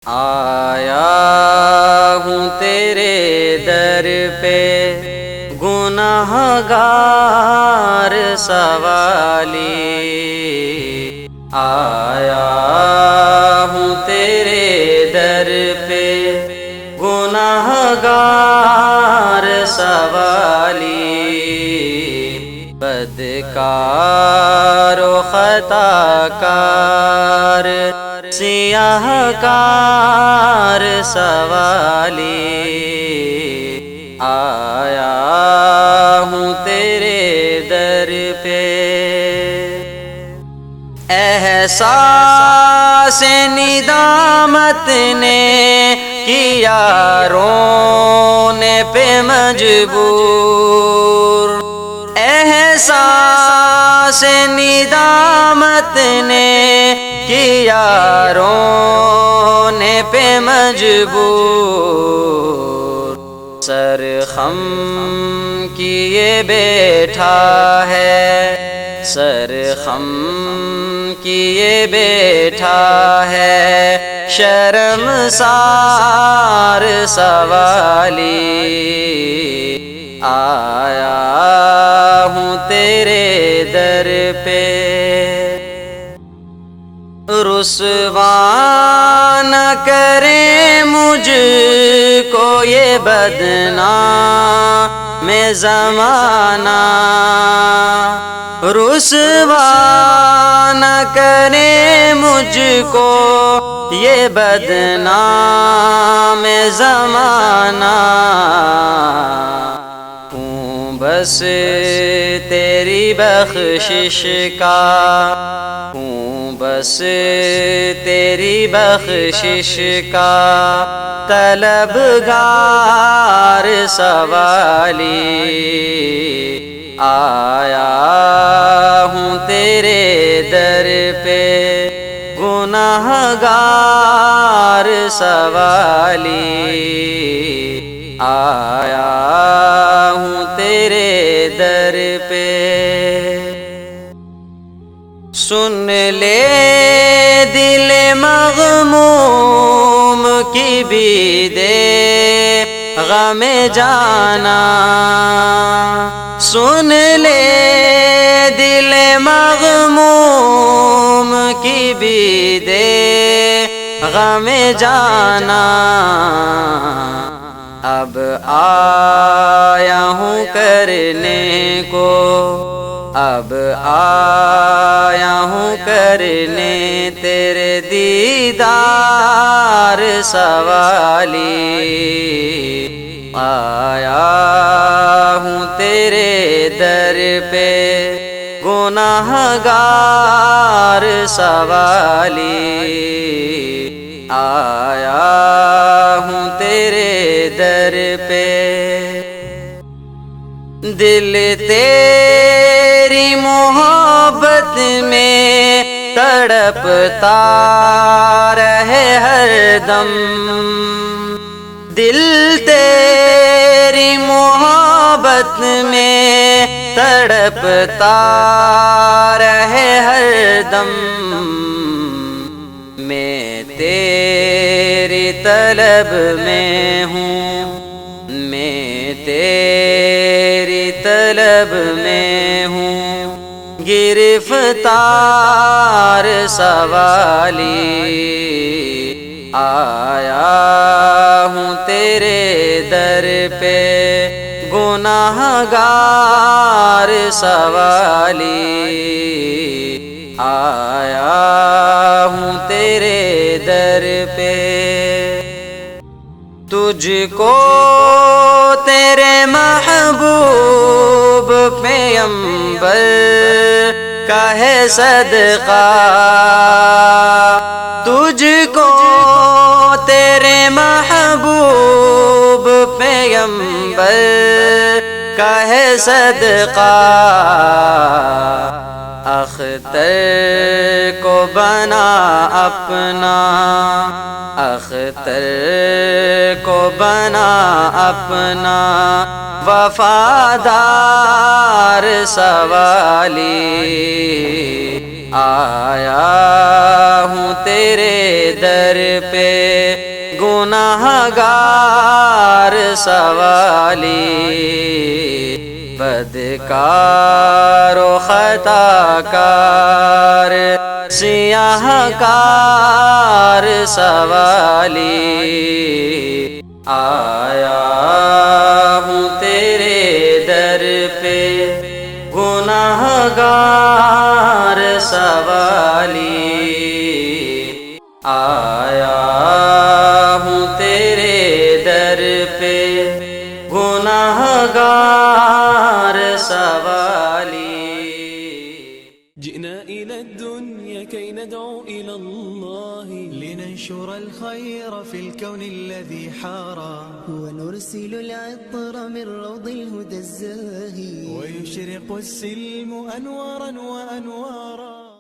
آیا ہوں تیرے در پہ گناہ گار سوالی، آیا ہوں تیرے در پہ گناہ گار سوالی، بدکار و خطا کار سیاہ کار سوالی، آیا ہوں تیرے در پہ احساس ندامت نے کیا رونے پہ مجبور، احساس ندامت نے کیا رونے پہ مجبور، سر خم کیے بیٹھا ہے، سر خم کیے بیٹھا ہے شرمسار سوالی، آیا ہوں تیرے در پہ رسوا نہ کرے مجھ کو یہ بدنام زمانہ، رسوا نہ کرے مجھ کو یہ بدنام زمانہ، ہوں بس تیری بخشش کا، ہوں بس تیری بخشش کا طلبگار سوالی، آیا ہوں تیرے در پہ گناہ گار سوالی، آیا ہوں تیرے در پہ سن لے دل مغموم کی بھی دے غم جانا، سن لے دل مغموم کی بھی دے غم جانا، اب آیا ہوں کرنے کو، اب آیا ہوں کرنے تیرے دیدار سوالی، آیا ہوں تیرے در پہ گناہ گار سوالی، آیا ہوں تیرے در پہ دل تیری محبت میں تڑپتا رہے ہر دم، دل تیری محبت میں تڑپتا رہے ہر دم، میں تیری طلب میں ہوں، میں تیری طلب میں ہوں گرفتار سوالی، آیا ہوں تیرے در پہ گناہ گار سوالی، آیا ہوں تیرے در پہ تجھ کو تیرے محبوب پیغمبر کا ہے صدقہ، تجھ کو تیرے محبوب پیغمبر کا ہے صدقہ، اختر کو بنا اپنا، اختر کو بنا اپنا وفادار سوالی، آیا ہوں تیرے در پہ گناہ گار سوالی، بدکار و خطا کار سیاہ کار سوالی، آیا ہوں تیرے در پہ گناہ گار سوالی، آیا ہوں تیرے در پہ گناہ گار سوالی۔ جئنا إلى الدنيا كي ندعو إلى الله، لننشر الخير في الكون الذي حارى، ونرسل العطر من روض الهدى الزاهي، ويشرق السلم أنوارا وأنوارا.